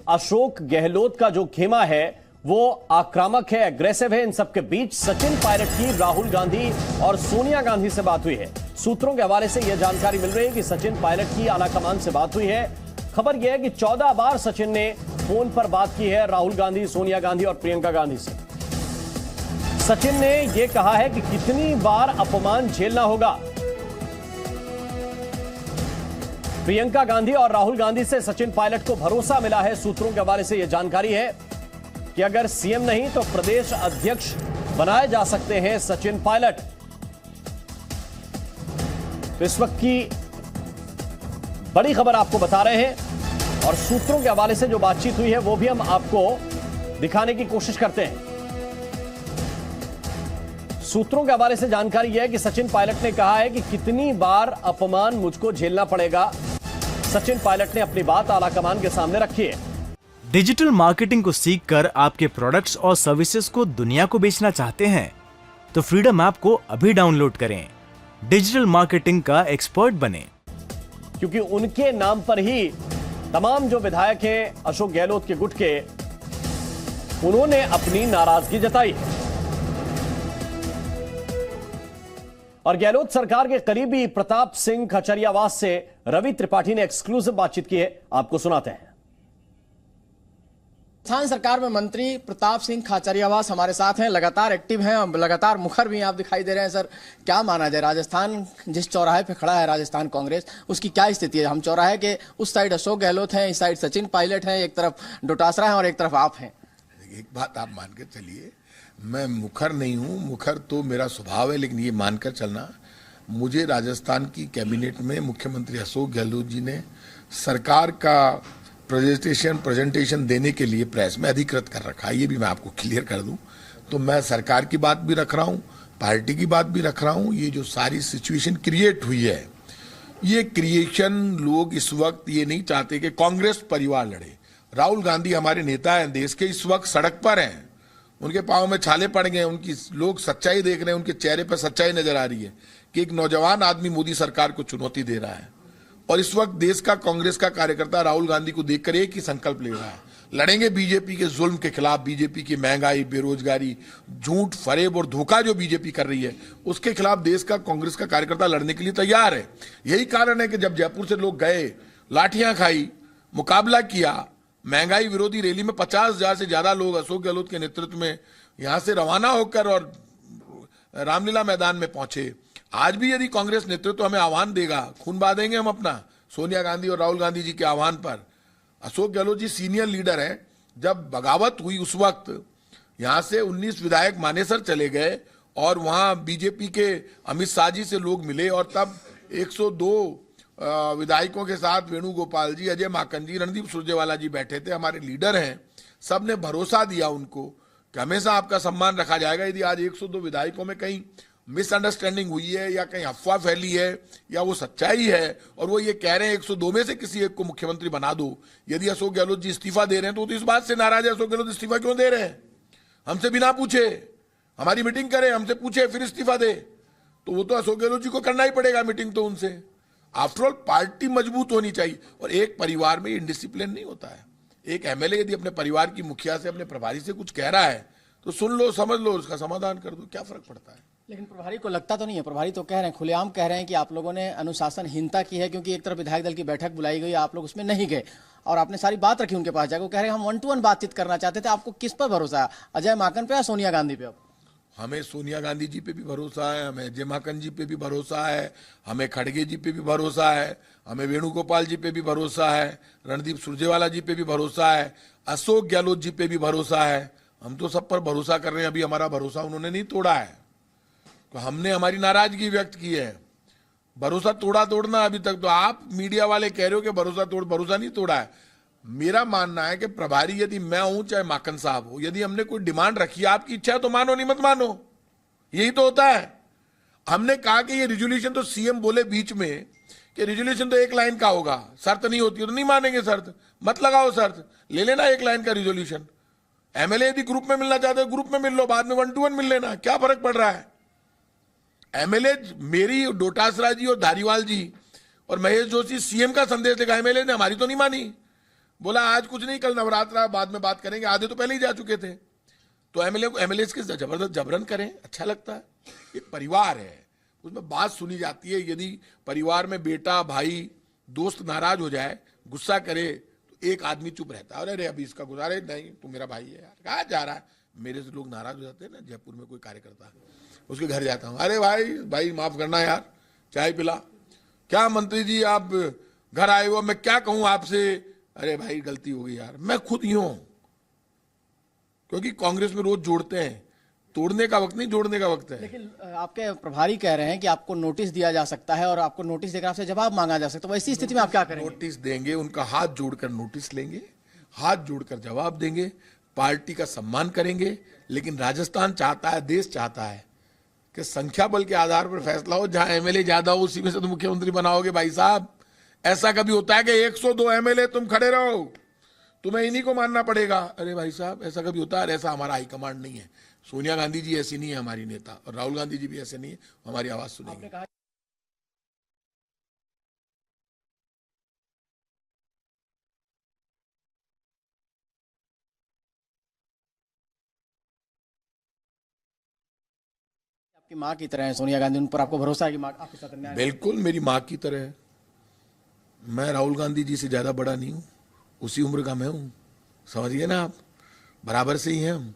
अशोक गहलोत का जो खेमा है वो आक्रामक है, एग्रेसिव है। इन सबके बीच सचिन पायलट की राहुल गांधी और सोनिया गांधी से बात हुई है। सूत्रों के हवाले से यह जानकारी मिल रही है कि सचिन पायलट की आलाकमान से बात हुई है। खबर यह है कि 14 बार सचिन ने फोन पर बात की है राहुल गांधी, सोनिया गांधी और प्रियंका गांधी से। सचिन ने यह कहा है कि कितनी बार अपमान झेलना होगा। प्रियंका गांधी और राहुल गांधी से सचिन पायलट को भरोसा मिला है। सूत्रों के हवाले से यह जानकारी है कि अगर सीएम नहीं तो प्रदेश अध्यक्ष बनाए जा सकते हैं सचिन पायलट। तो इस वक्त की बड़ी खबर आपको बता रहे हैं और सूत्रों के हवाले से जो बातचीत हुई है वो भी हम आपको दिखाने की कोशिश करते हैं। सूत्रों के हवाले से जानकारी यह है कि सचिन पायलट ने कहा है कि कितनी बार अपमान मुझको झेलना पड़ेगा। सचिन पायलट ने अपनी बात आलाकमान के सामने रखी है। डिजिटल मार्केटिंग को सीखकर आपके प्रोडक्ट्स और सर्विसेज को दुनिया को बेचना चाहते हैं तो फ्रीडम ऐप को अभी डाउनलोड करें। डिजिटल मार्केटिंग का एक्सपर्ट बने, क्योंकि उनके नाम पर ही तमाम जो विधायक हैं अशोक गहलोत के गुट के, उन्होंने अपनी नाराजगी जताई है। और गहलोत सरकार के करीबी प्रताप सिंह खचरियावास से रवि त्रिपाठी ने एक्सक्लूसिव बातचीत की है, आपको सुनाते हैं। राजस्थान सरकार में मंत्री प्रताप सिंह खाचरियावास हमारे साथ हैं, लगातार एक्टिव हैं, लगातार मुखर भी आप दिखाई दे रहे हैं। सर, क्या माना जाए, राजस्थान जिस चौराहे पे खड़ा है राजस्थान कांग्रेस, उसकी क्या स्थिति है? हम चौराहे के उस साइड अशोक गहलोत हैं, इस साइड सचिन पायलट हैं, एक तरफ डोटासरा है और एक तरफ आप हैं। एक बात आप मान के चलिए, मैं मुखर नहीं हूं, मुखर तो मेरा स्वभाव है, लेकिन ये मानकर चलना, मुझे राजस्थान की कैबिनेट में मुख्यमंत्री अशोक गहलोत जी ने सरकार का प्रेजेंटेशन देने के लिए प्रेस में अधिकृत कर रखा है। ये भी मैं आपको क्लियर कर दूं, तो मैं सरकार की बात भी रख रहा हूं, पार्टी की बात भी रख रहा हूं। ये जो सारी सिचुएशन क्रिएट हुई है, ये क्रिएशन लोग इस वक्त ये नहीं चाहते कि कांग्रेस परिवार लड़े। राहुल गांधी हमारे नेता हैं, देश के इस वक्त सड़क पर हैं, उनके पांव में छाले पड़ गए, उनकी लोग सच्चाई देख रहे हैं, उनके चेहरे पर सच्चाई नजर आ रही है कि एक नौजवान आदमी मोदी सरकार को चुनौती दे रहा है। और इस वक्त देश का कांग्रेस का कार्यकर्ता राहुल गांधी को देखकर एक ही संकल्प ले रहा है, लड़ेंगे बीजेपी के जुल्म के खिलाफ, बीजेपी की महंगाई, बेरोजगारी, झूठ, फरेब और धोखा जो बीजेपी कर रही है उसके खिलाफ देश का कांग्रेस का कार्यकर्ता लड़ने के लिए तैयार है। यही कारण है कि जब जयपुर से लोग गए, लाठियां खाई, मुकाबला किया, महंगाई विरोधी रैली में 50,000 से ज्यादा लोग अशोक गहलोत के नेतृत्व में यहां से रवाना होकर और रामलीला मैदान में पहुंचे। आज भी यदि कांग्रेस नेतृत्व हमें आह्वान देगा, खून बहादेंगे हम अपना, सोनिया गांधी और राहुल गांधी जी के आह्वान पर। अशोक गहलोत जी सीनियर लीडर हैं। जब बगावत हुई उस वक्त यहां से 19 विधायक मानेसर चले गए और वहां बीजेपी के अमित शाह जी से लोग मिले और तब 102 विधायकों के साथ वेणुगोपाल जी, अजय माकन जी, रणदीप सुरजेवाला जी बैठे थे, हमारे लीडर हैं। सबने भरोसा दिया उनको कि हमेशा आपका सम्मान रखा जाएगा। यदि आज 102 विधायकों में कहीं मिसअंडरस्टैंडिंग हुई है या कहीं अफवाह फैली है या वो सच्चाई है और वो ये कह रहे हैं 102 में से किसी एक को मुख्यमंत्री बना दो, यदि अशोक गहलोत जी इस्तीफा दे रहे हैं तो इस बात से नाराज है अशोक गहलोत इस्तीफा क्यों दे रहे हैं? हमसे बिना पूछे, हमारी मीटिंग करे, हमसे पूछे फिर इस्तीफा दे, तो वो तो अशोक गहलोत जी को करना ही पड़ेगा मीटिंग तो उनसे। आफ्टर ऑल पार्टी मजबूत होनी चाहिए और एक परिवार में इंडिसिप्लिन नहीं होता है। एक एमएलए यदि अपने परिवार की मुखिया से, अपने प्रभारी से कुछ कह रहा है तो सुन लो, समझ लो, उसका समाधान कर दो, क्या फर्क पड़ता है? लेकिन प्रभारी को लगता तो नहीं है, प्रभारी तो कह रहे हैं, खुलेआम कह रहे हैं कि आप लोगों ने अनुशासनहीनता की है, क्योंकि एक तरफ विधायक दल की बैठक बुलाई गई, आप लोग उसमें नहीं गए और आपने सारी बात रखी उनके पास जाकर। वो कह रहे हैं हम 1-to-1 बातचीत करना चाहते थे। आपको किस पर भरोसा है, अजय माकन पे या सोनिया गांधी पे? हमें सोनिया गांधी जी पे भी भरोसा है, हमें अजय माकन जी पे भी भरोसा है, हमें खड़गे जी पे भी भरोसा है, हमें वेणुगोपाल जी पे भी भरोसा है, रणदीप सुरजेवाला जी पे भी भरोसा है, अशोक गहलोत जी पे भी भरोसा है। हम तो सब पर भरोसा कर रहे हैं। अभी हमारा भरोसा उन्होंने नहीं तोड़ा है, तो हमने हमारी नाराजगी व्यक्त की है। भरोसा तोड़ना अभी तक तो आप मीडिया वाले कह रहे हो कि भरोसा नहीं तोड़ा है। मेरा मानना है कि प्रभारी यदि मैं हूं चाहे माकन साहब हो, यदि हमने कोई डिमांड रखी है, आपकी इच्छा है तो मानो, नहीं मत मानो, यही तो होता है। हमने कहा कि ये रिजोल्यूशन, तो सीएम बोले बीच में कि रिजोल्यूशन तो एक लाइन का होगा, शर्त नहीं होती है, तो नहीं मानेंगे शर्त, मत लगाओ शर्त, ले लेना एक लाइन का रिजोल्यूशन। एमएलए यदि ग्रुप में मिलना चाहते हो ग्रुप में मिल लो, बाद में 1-to-1 मिल लेना, क्या फर्क पड़ रहा है? एमएलए मेरी, डोटासरा जी और धारीवाल जी और महेश जोशी सीएम का संदेश लेगा, एमएलए ने हमारी तो नहीं मानी। बोला आज कुछ नहीं, कल नवरात्रा, बाद में बात करेंगे। आधे तो पहले ही जा चुके थे। तो एमएलए के जबरदस्त जबरन करें, अच्छा लगता है। एक परिवार है, उसमें बात सुनी जाती है। यदि परिवार में बेटा, भाई, दोस्त नाराज हो जाए, गुस्सा करे, तो एक आदमी चुप रहता है। अरे अभी इसका गुजारे नहीं, तू मेरा भाई है यार, कहाँ जा रहा है। मेरे से लोग नाराज हो जाते हैं ना, जयपुर में कोई कार्यकर्ता, उसके घर जाता हूँ, अरे भाई माफ करना यार, चाय पिला। क्या मंत्री जी आप घर आए हो, मैं क्या कहूं आपसे। अरे भाई गलती हो गई यार, मैं खुद ही हूं। क्योंकि कांग्रेस में रोज जोड़ते हैं, तोड़ने का वक्त नहीं, जोड़ने का वक्त है। लेकिन आपके प्रभारी कह रहे हैं कि आपको नोटिस दिया जा सकता है और आपको नोटिस देकर आपसे जवाब मांगा जा सकता है। वैसी स्थिति में आप क्या करेंगे? नोटिस देंगे, उनका हाथ जोड़कर नोटिस लेंगे, हाथ जोड़कर जवाब देंगे, पार्टी का सम्मान करेंगे। लेकिन राजस्थान चाहता है, देश चाहता है कि संख्या बल के आधार पर फैसला हो। जहां एमएलए ज्यादा हो उसी में से तो मुख्यमंत्री बनाओगे भाई साहब। ऐसा कभी होता है कि 102 एमएलए तुम खड़े रहो, तुम्हें इन्हीं को मानना पड़ेगा। अरे भाई साहब, ऐसा कभी होता है? ऐसा हमारा हाईकमांड नहीं है। सोनिया गांधी जी ऐसी नहीं है हमारी नेता, और राहुल गांधी जी भी ऐसे नहीं है। हमारी आवाज सुनेंगे। आपकी माँ की तरह है सोनिया गांधी, उन पर आपको भरोसा है कि माँ आपके साथ अन्याय? बिल्कुल मेरी माँ की तरह है। मैं राहुल गांधी जी से ज्यादा बड़ा नहीं हूं, उसी उम्र का मैं हूं, समझिए ना आप, बराबर से ही हैं हम।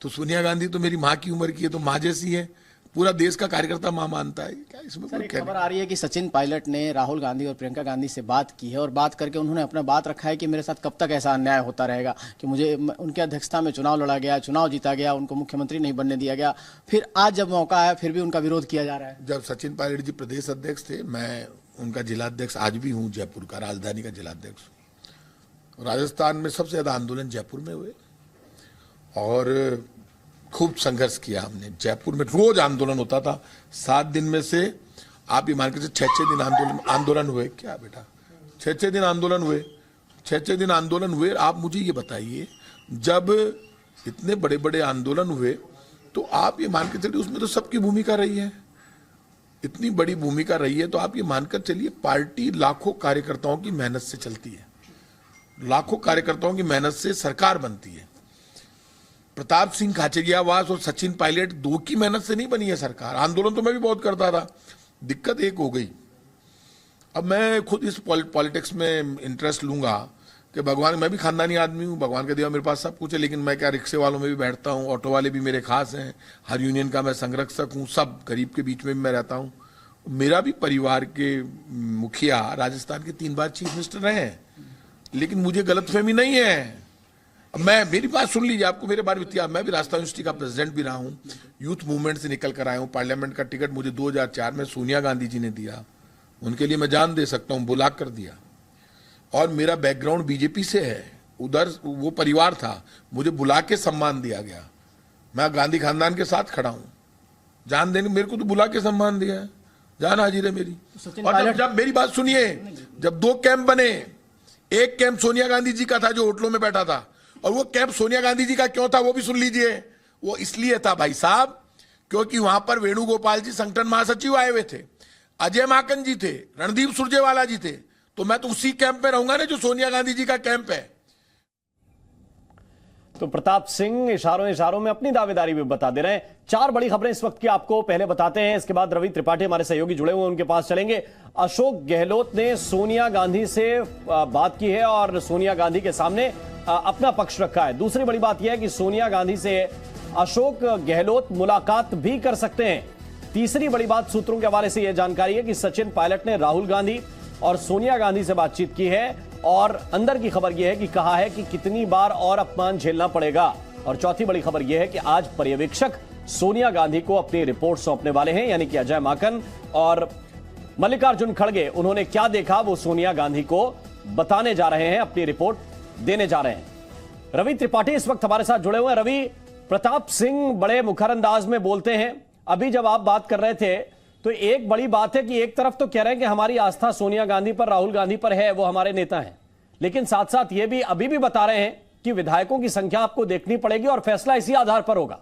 तो सोनिया गांधी तो मेरी माँ की उम्र की है, तो माँ जैसी है। पूरा देश का कार्यकर्ता माँ मानता है, क्या इसमें कोई खबर आ रही है कि सचिन पायलट ने राहुल गांधी और प्रियंका गांधी से बात की है और बात करके उन्होंने अपना बात रखा है कि मेरे साथ कब तक ऐसा अन्याय होता रहेगा कि मुझे उनकी अध्यक्षता में चुनाव लड़ा गया, चुनाव जीता गया, उनको मुख्यमंत्री नहीं बनने दिया गया, फिर आज जब मौका आया फिर भी उनका विरोध किया जा रहा है। जब सचिन पायलट जी प्रदेश अध्यक्ष थे, मैं उनका जिलाध्यक्ष आज भी हूँ, जयपुर का राजधानी का जिलाध्यक्ष। राजस्थान में सबसे ज्यादा आंदोलन जयपुर में हुए और खूब संघर्ष किया हमने। जयपुर में रोज आंदोलन होता था। 7 दिन में से आप ये मान के 6 दिन आंदोलन हुए। क्या बेटा, 6 दिन आंदोलन हुए, 6 दिन आंदोलन हुए। आप मुझे ये बताइए, जब इतने बड़े बड़े आंदोलन हुए तो आप ये मान के चलिए उसमें तो सबकी भूमिका रही है, इतनी बड़ी भूमिका रही है, तो आप ये मानकर चलिए पार्टी लाखों कार्यकर्ताओं की मेहनत से चलती है, लाखों कार्यकर्ताओं की मेहनत से सरकार बनती है। प्रताप सिंह खाचरियावास और सचिन पायलट दो की मेहनत से नहीं बनी है सरकार। आंदोलन तो मैं भी बहुत करता था। दिक्कत एक हो गई, अब मैं खुद इस पॉलिटिक्स में इंटरेस्ट लूंगा कि भगवान, मैं भी खानदानी आदमी हूं, भगवान के दिया मेरे पास सब कुछ है, लेकिन मैं क्या रिक्शे वालों में भी बैठता हूं, ऑटो वाले भी मेरे खास हैं, हर यूनियन का मैं संरक्षक हूं, सब गरीब के बीच में भी मैं रहता हूं। मेरा भी परिवार के मुखिया राजस्थान के 3 बार चीफ मिनिस्टर रहे हैं, लेकिन मुझे गलतफहमी नहीं है। मेरी बात सुन लीजिए, आपको मेरे बारे में इतिहास, मैं भी राजस्थान यूनिवर्सिटी का प्रेसिडेंट भी रहा हूं, यूथ मूवमेंट से निकल कर आया हूं। पार्लियामेंट का टिकट मुझे 2004 में सोनिया गांधी जी ने दिया, उनके लिए मैं जान दे सकता हूं, बुला कर दिया। और मेरा बैकग्राउंड बीजेपी से है, उधर वो परिवार था, मुझे बुला के सम्मान दिया गया। मैं गांधी खानदान के साथ खड़ा हूं, जान देने मेरे को तो बुला के सम्मान दिया है, जान हाजिर है मेरी। और जब मेरी बात सुनिए, जब 2 कैंप बने, एक कैंप सोनिया गांधी जी का था जो होटलों में बैठा था, और वो कैंप सोनिया गांधी जी का क्यों था वो भी सुन लीजिए। वो इसलिए था भाई साहब क्योंकि वहां पर वेणुगोपाल जी संगठन महासचिव आए हुए थे, अजय माकन जी थे, रणदीप सुरजेवाला जी थे, तो मैं तो उसी कैंप में रहूंगा ना जो सोनिया गांधी जी का कैंप है। तो प्रताप सिंह इशारों में अपनी दावेदारी भी बता दे रहे हैं। 4 बड़ी खबरें इस वक्त की आपको पहले बताते हैं, इसके बाद रवि त्रिपाठी हमारे सहयोगी जुड़े हुए उनके पास चलेंगे। अशोक गहलोत ने सोनिया गांधी से बात की है और सोनिया गांधी के सामने अपना पक्ष रखा है। दूसरी बड़ी बात यह है कि सोनिया गांधी से अशोक गहलोत मुलाकात भी कर सकते हैं। तीसरी बड़ी बात सूत्रों के हवाले से यह जानकारी है कि सचिन पायलट ने राहुल गांधी और सोनिया गांधी से बातचीत की है और अंदर की खबर यह है कि कहा है कि कितनी बार और अपमान झेलना पड़ेगा। और चौथी बड़ी खबर यह है कि आज पर्यवेक्षक सोनिया गांधी को अपनी रिपोर्ट सौंपने वाले हैं, यानी कि अजय माकन और मल्लिकार्जुन खड़गे। उन्होंने क्या देखा वो सोनिया गांधी को बताने जा रहे हैं, अपनी रिपोर्ट देने जा रहे हैं। रवि त्रिपाठी इस वक्त हमारे साथ जुड़े हुए हैं। रवि, प्रताप सिंह बड़े मुखर अंदाज में बोलते हैं। अभी जब आप बात कर रहे थे तो एक बड़ी बात है कि एक तरफ तो कह रहे हैं कि हमारी आस्था सोनिया गांधी पर, राहुल गांधी पर है, वो हमारे नेता हैं, लेकिन साथ साथ ये भी अभी भी बता रहे हैं कि विधायकों की संख्या आपको देखनी पड़ेगी और फैसला इसी आधार पर होगा।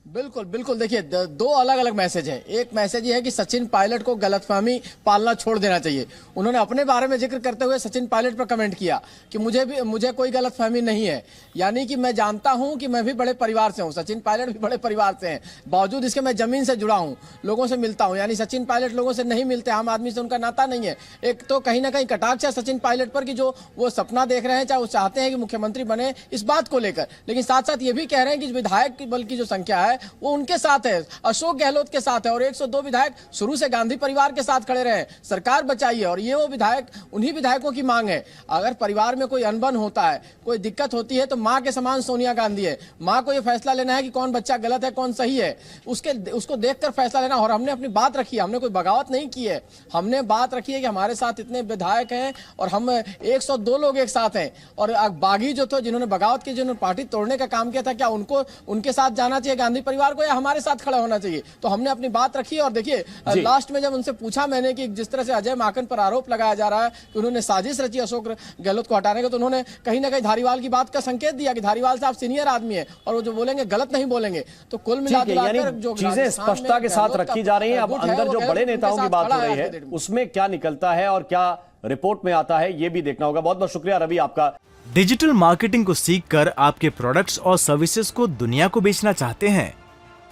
बिल्कुल बिल्कुल, देखिए दो अलग अलग मैसेज है। एक मैसेज ये है कि सचिन पायलट को गलतफहमी पालना छोड़ देना चाहिए। उन्होंने अपने बारे में जिक्र करते हुए सचिन पायलट पर कमेंट किया कि मुझे कोई गलतफहमी नहीं है, यानी कि मैं जानता हूं कि मैं भी बड़े परिवार से हूं, सचिन पायलट भी बड़े परिवार से हैं, बावजूद इसके मैं जमीन से जुड़ा हूं, लोगों से मिलता हूं, यानी सचिन पायलट लोगों से नहीं मिलते, आम आदमी से उनका नाता नहीं है। एक तो कहीं ना कहीं कटाक्ष है सचिन पायलट पर कि जो वो सपना देख रहे हैं, चाहे वो चाहते हैं कि मुख्यमंत्री बने, इस बात को लेकर, लेकिन साथ साथ ये भी कह रहे हैं कि विधायक की बल की जो संख्या है वो उनके साथ है, अशोक गहलोत के साथ है, और 102 विधायक शुरू से गांधी परिवार के साथ खड़े रहे, सरकार बचाइए, और ये वो विधायक, उन्हीं विधायकों की मांग है। अगर परिवार में कोई अनबन होता है, कोई दिक्कत होती है, तो मां के समान सोनिया गांधी है। मां को ये फैसला लेना है कि कौन बच्चा गलत है कौन सही है, उसको देखकर फैसला लेना। और हमने अपनी बात रखी है, हमने कोई बगावत नहीं की है, हमने बात रखी है कि हमारे साथ इतने विधायक हैं और हम 102 लोग एक साथ हैं, और बागी जो थे जिन्होंने बगावत की, जिन्होंने पार्टी तोड़ने का काम किया था, क्या उनको उनके साथ जाना चाहिए गांधी परिवार को, या हमारे साथ खड़ा होना चाहिए? तो हमने अपनी बात रखी। और देखिए लास्ट में जब उनसे पूछा मैंने कि जिस तरह से अजय माकन पर आरोप लगाया जा रहा है कि उन्होंने साजिश रची अशोक गहलोत को हटाने का, तो उन्होंने कहीं ना कहीं धारीवाल की बात का संकेत दिया कि धारीवाल साहब सीनियर आदमी है और वो जो बोलेंगे गलत नहीं बोलेंगे। तो कुल मिलाकर जो चीजें स्पष्टता के साथ रखी जा रही हैं। अब अंदर जो बड़े नेताओं की बात हो रही है उसमें क्या निकलता है और क्या रिपोर्ट में आता है, ये भी देखना होगा। बहुत बहुत शुक्रिया रवि आपका। डिजिटल मार्केटिंग को सीखकर आपके प्रोडक्ट्स और सर्विसेज को दुनिया को बेचना चाहते हैं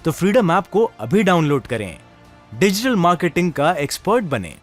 तो फ्रीडम ऐप को अभी डाउनलोड करें। डिजिटल मार्केटिंग का एक्सपर्ट बनें।